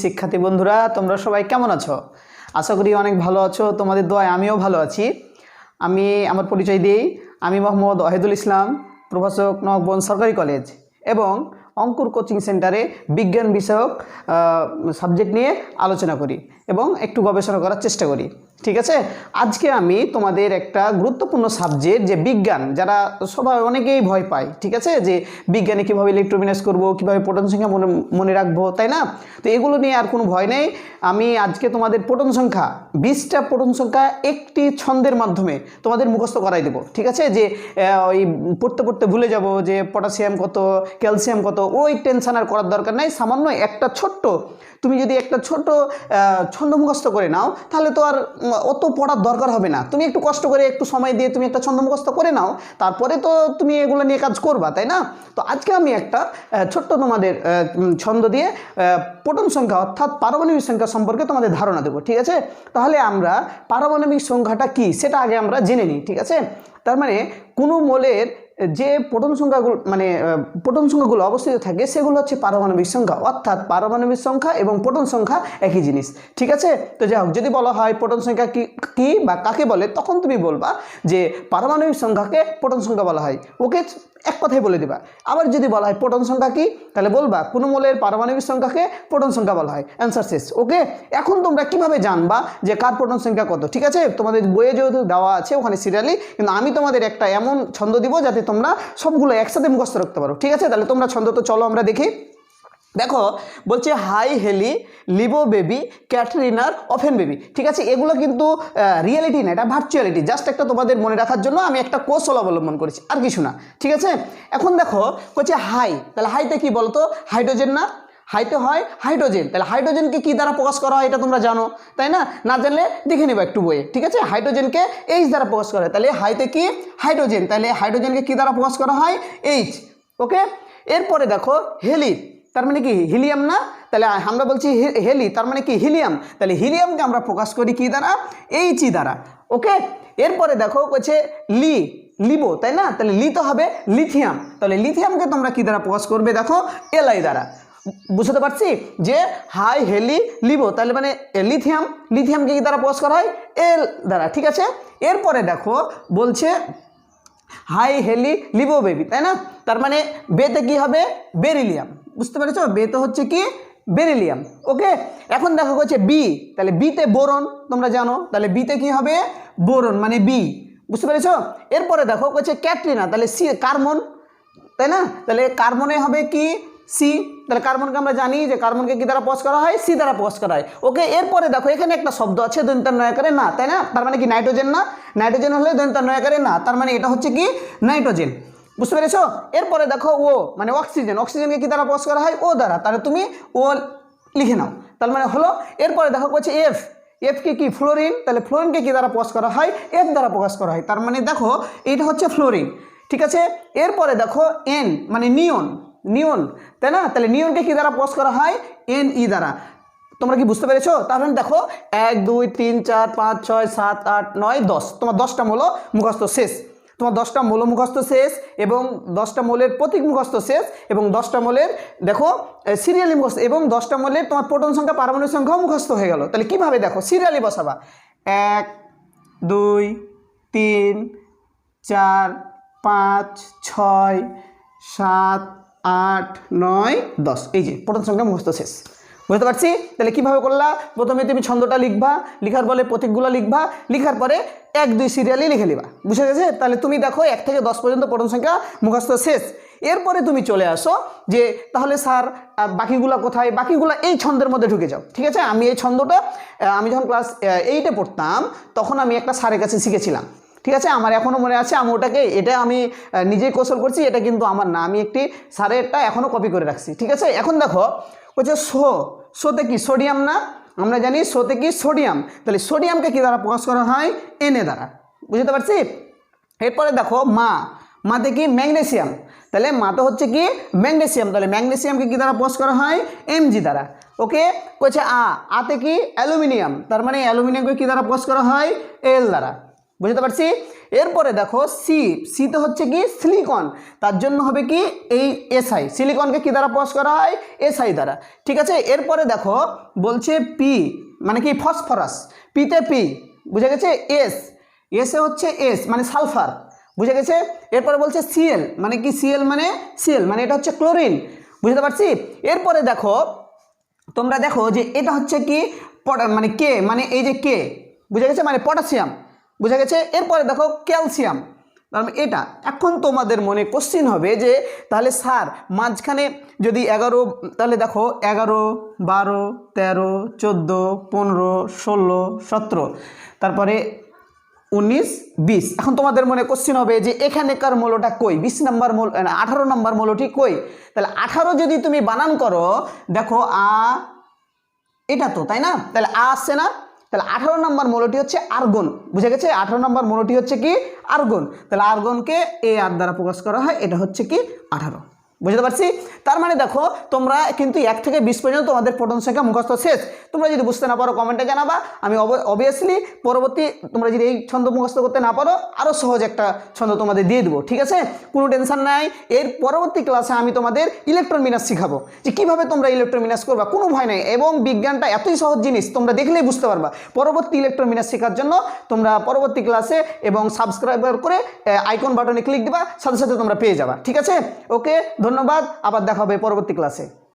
শিক্ষার্থী বন্ধুরা তোমরা সবাই কেমন আছো? আশা করি অনেক ভালো আছো। তোমাদের দোয়ায় আমিও ভালো আছি। আমি আমার পরিচয় দিই। আমি মোহাম্মদ ওয়াহিদুল ইসলাম, প্রভাষক নগবন সরকারি কলেজ এবং অঙ্কুর কোচিং সেন্টারে বিজ্ঞান বিষয়ক সাবজেক্ট নিয়ে আলোচনা করি এবং একটু গবেষণা করার চেষ্টা করি। ঠিক আছে, আজকে আমি তোমাদের একটা গুরুত্বপূর্ণ সাবজেক্ট যে বিজ্ঞান, যারা সবাই অনেকেই ভয় পায়, ঠিক আছে, যে বিজ্ঞানে কীভাবে ইলেকট্রোবিন্যাস করবো, কীভাবে প্রোটন সংখ্যা মনে রাখবো, তাই না? তো এগুলো নিয়ে আর কোনো ভয় নেই। আমি আজকে তোমাদের প্রোটন সংখ্যা 20টা প্রোটন সংখ্যা একটি ছন্দের মাধ্যমে তোমাদের মুখস্থ করাই দেবো। ঠিক আছে, যে ওই পড়তে পড়তে ভুলে যাব যে পটাশিয়াম কত, ক্যালসিয়াম কত, ওই টেনশন আর করার দরকার নেই। সামান্য একটা ছোট্ট, তুমি যদি একটা ছোট ছন্দ মুখস্থ করে নাও তাহলে তো আর অত পড়ার দরকার হবে না। তুমি একটু কষ্ট করে একটু সময় দিয়ে তুমি একটা ছন্দ মুখস্থ করে নাও, তারপরে তো তুমি এগুলো নিয়ে কাজ করবা, তাই না? তো আজকে আমি একটা ছোট্ট তোমাদের ছন্দ দিয়ে প্রোটন সংখ্যা অর্থাৎ পারমাণবিক সংখ্যা সম্পর্কে তোমাদের ধারণা দেবো। ঠিক আছে, তাহলে আমরা পারমাণবিক সংখ্যাটা কি সেটা আগে আমরা জেনে নিই। ঠিক আছে, তার মানে কোনো মোলের যে প্রোটন সংখ্যাগুলো অবস্থিত থাকে সেগুলো হচ্ছে পারমাণবিক সংখ্যা, অর্থাৎ পারমাণবিক সংখ্যা এবং প্রোটন সংখ্যা একই জিনিস। ঠিক আছে, তো যাই হোক, যদি বলা হয় প্রোটন সংখ্যা কি বা কাকে বলে, তখন তুমি বলবা যে পারমাণবিক সংখ্যাকে প্রোটন সংখ্যা বলা হয়। ওকে, এক কথাই বলে দেবা। আবার যদি বলা হয় প্রোটন সংখ্যা কি, তাহলে বলবা কোনো মোলের পারমাণবিক সংখ্যাকে প্রোটন সংখ্যা বলা হয়। অ্যান্সার শেষ। ওকে, এখন তোমরা কিভাবে জানবা যে কার প্রোটন সংখ্যা কত? ঠিক আছে, তোমাদের বইয়ে যেহেতু দেওয়া আছে ওখানে সিরিয়ালি, কিন্তু আমি তোমাদের একটা এমন ছন্দ দিব যাতে তোমরা সবগুলো একসাথে মুখস্থ রাখতে পারো। ঠিক আছে, তাহলে তোমরা ছন্দ তো চলো আমরা দেখি। দেখো, বলছে হাই হেলি, লিবো বেবি, ক্যাটরিনার, অফেন বেবি। ঠিক আছে, এগুলো কিন্তু রিয়েলিটি না, এটা ভার্চুয়ালিটি। জাস্ট একটা তোমাদের মনে রাখার জন্য আমি একটা কৌশল অবলম্বন করেছি, আর কিছু না। ঠিক আছে, এখন দেখো বলছে হাই, তাহলে হাইতে কি বলতো? হাইড্রোজেন না? হাইতে হয় হাইড্রোজেন, তাহলে হাইড্রোজেনকে কি দ্বারা প্রকাশ করা হয় এটা তোমরা জানো, তাই না? না জানলে দেখে নেবা একটু বইয়ে। ঠিক আছে, হাইড্রোজেনকে এইচ দ্বারা প্রকাশ করা হয়, তাহলে হাইতে কি হাইড্রোজেন, তাহলে হাইড্রোজেনকে কি দ্বারা প্রকাশ করা হয়? এইচ। ওকে, এরপরে দেখো হেলি, তার মানে কি হিলিয়াম না? তাহলে আমরা বলছি হেলি, তার মানে কি হিলিয়াম, তাহলে হিলিয়ামকে আমরা প্রকাশ করি কি দ্বারা? এইচ দ্বারা। ওকে, এরপরে দেখো বলছে লিবো, তাই না? তাহলে লি তো হবে লিথিয়াম, তাহলে লিথিয়ামকে তোমরা কি দ্বারা প্রকাশ করবে? দেখো এলআই দ্বারা। বুঝতে পারছি যে হাই হেলি লিবো, তাহলে মানে লিথিয়ামকে কি দ্বারা প্রকাশ করা হয়? এল দ্বারা। ঠিক আছে, এরপরে দেখো বলছে হাই হেলি লিবো বেবি, তাই না? তার মানে বেতে কি হবে? বেরিলিয়াম। বুঝতে পেরেছো? বেতে হচ্ছে কি বেরিলিয়াম। ওকে, এখন দেখো হচ্ছে বি, তাহলে বিতে বোরন, তোমরা জানো, তাহলে বিতে কি হবে? বোরন, মানে বি। বুঝতে পেরেছো? এরপরে দেখো হচ্ছে ক্যাটরিনা, তাহলে সি কার্বন, তাই না? তাহলে কার্বনে হবে কি? সি। তাহলে কার্বনকে আমরা জানি যে কার্বনকে কি দ্বারা প্রকাশ করা হয়? সি দ্বারা প্রকাশ করা হয়। ওকে, এরপরে দেখো এখানে একটা শব্দ আছে দন্তান্বয়কারে না, তাই না? তার মানে কি নাইট্রোজেন না? নাইট্রোজেন হলে দন্তান্বয়কারে না, তার মানে এটা হচ্ছে কি নাইট্রোজেন। বুঝতে পেরেছো? এরপরে দেখো ও, মানে অক্সিজেন, অক্সিজেনকে কি দ্বারা প্রকাশ করা হয়? ও দ্বারা, তাহলে তুমি ও লিখে নাও, তার মানে হলো। এরপরে দেখো হচ্ছে এফ কি ফ্লোরিন, তাহলে ফ্লোরিনকে কি দ্বারা প্রকাশ করা হয়? এফ দ্বারা প্রকাশ করা হয়, তার মানে দেখো এটা হচ্ছে ফ্লোরিন। ঠিক আছে, এরপরে দেখো এন, মানে নিয়ন, তাই না? তাহলে নিয়নকে কি দ্বারা প্রকাশ করা হয়? NE দ্বারা। তোমরা কি বুঝতে পেরেছো? তাহলে দেখো 1 2 3 4 5 6 7 8 9 10, তোমার 10টা মৌল মুখস্থ শেষ। তোমার 10টা মৌল মুখস্থ শেষ এবং 10টা মৌলের প্রতীক মুখস্থ শেষ এবং 10টা মৌলের দেখো সিরিয়ালি মুখস্থ এবং 10টা মৌলের তোমার প্রোটন সংখ্যা পারমাণবিক সংখ্যাও মুখস্থ হয়ে গেল। তাহলে কিভাবে দেখো সিরিয়ালি বসাবা? 1 2 3 4 5 6 7 8 9 10, এই যে প্রোটন সংখ্যা মুখস্থ শেষ। বুঝতে পারছি? তাহলে কিভাবে করলা? প্রথমে তুমি ছন্দটা লিখবা, লিখার পরে প্রতীকগুলো লিখবা, লিখার পরে 1 2 সিরিয়ালি লিখে নিবা। বুঝে গেছে? তাহলে তুমি দেখো 1 থেকে 10 পর্যন্ত প্রোটন সংখ্যা মুখস্থ শেষ। এরপরে তুমি চলে আসো যে তাহলে স্যার বাকিগুলো কোথায়? বাকিগুলো এই ছন্দের মধ্যে ঢুকে যাও। ঠিক আছে, আমি এই ছন্দটা আমি যখন ক্লাস 8-এ পড়তাম তখন আমি একটা স্যারের কাছে শিখেছিলাম। ঠিক আছে, আমার এখনও মনে আছে। আমি এটা আমি নিজেই কৌশল করছি, এটা কিন্তু আমার না, আমি একটি স্যারেরটা এখনও কপি করে রাখছি। ঠিক আছে, এখন দেখো বলছে সোতে কি সোডিয়াম না? আমরা জানি সোতে কি সোডিয়াম, তাহলে সোডিয়ামকে কি দ্বারা প্রকাশ করা হয়? Na দ্বারা। বুঝতে পারছি? এরপরে দেখো মাতে কি ম্যাগনেসিয়াম, তাহলে মাতে হচ্ছে কি ম্যাগনেসিয়াম, তাহলে ম্যাগনেসিয়ামকে কি দ্বারা প্রকাশ করা হয়? Mg দ্বারা। ওকে, বলছে আতে কি অ্যালুমিনিয়াম, তার মানে অ্যালুমিনিয়ামকে কি দ্বারা প্রকাশ করা হয়? L দ্বারা। বুঝতে পারছি। এরপরে দেখো সিতে হচ্ছে কি সিলিকন, তার জন্য হবে কি এই এসআই, সিলিকনকে কি দ্বারা প্রকাশ করা হয়, এসআই দ্বারা, ঠিক আছে। এরপরে দেখো বলছে পি মানে কি ফসফরাস, পিতে পি, বুঝে গেছে। এসে হচ্ছে এস মানে সালফার, বুঝে গেছে। এরপরে বলছে সিএল মানে কি, সিএল মানে এটা হচ্ছে ক্লোরিন, বুঝতে পারছি। এরপরে দেখো তোমরা দেখো যে এটা হচ্ছে কি মানে কে মানে এই যে কে, বুঝে গেছে, মানে পটাশিয়াম, বুঝে গেছে। এরপরে দেখো ক্যালসিয়াম, এটা। এখন তোমাদের মনে কোশ্চিন হবে যে তাহলে স্যার মাঝখানে যদি 11, তাহলে দেখো 11, 12, 13, 14, 15, 16, 17, তারপরে 19, 20। এখন তোমাদের মনে কোশ্চিন হবে যে এখানেকার মৌলটা কই, 20 নম্বর মৌল 18 নম্বর মৌলটি কই। তাহলে 18 যদি তুমি বানান করো, দেখো এটা তো, তাই না, তাহলে আসছে না, তাহলে 18 নম্বর মৌলটি হচ্ছে আর্গন, বুঝে গেছে। 18 নম্বর মৌলটি হচ্ছে কি আর্গন, তাহলে আর্গনকে এ আর দ্বারা প্রকাশ করা হয়, এটা হচ্ছে কি 18, বুঝতে পারছি। তার মানে দেখো তোমরা কিন্তু 1 থেকে 20 পর্যন্ত তোমাদের প্রোটন সংখ্যা মুখস্থ শেষ। তোমরা যদি বুঝতে না পারো কমেন্টে জানাবা, আমি অবভিয়াসলি পরবর্তী তোমরা যদি এই ছন্দ মুখস্থ করতে না পারো আরও সহজ একটা ছন্দ তোমাদের দিয়ে দেবো, ঠিক আছে, কোনো টেনশন নাই। এর পরবর্তী ক্লাসে আমি তোমাদের ইলেকট্রন বিন্যাস শিখাবো, যে কীভাবে তোমরা ইলেকট্রন বিন্যাস করবা, কোনো ভয় নাই। এবং বিজ্ঞানটা এতই সহজ জিনিস, তোমরা দেখলেই বুঝতে পারবা। পরবর্তী ইলেকট্রন বিন্যাস শেখার জন্য তোমরা পরবর্তী ক্লাসে এবং সাবস্ক্রাইবার করে আইকন বাটনে ক্লিক দিবা, সাথে সাথে তোমরা পেয়ে যাবা, ঠিক আছে। ওকে, ধন্যবাদ, আবার দেখা হবে পরবর্তী ক্লাসে।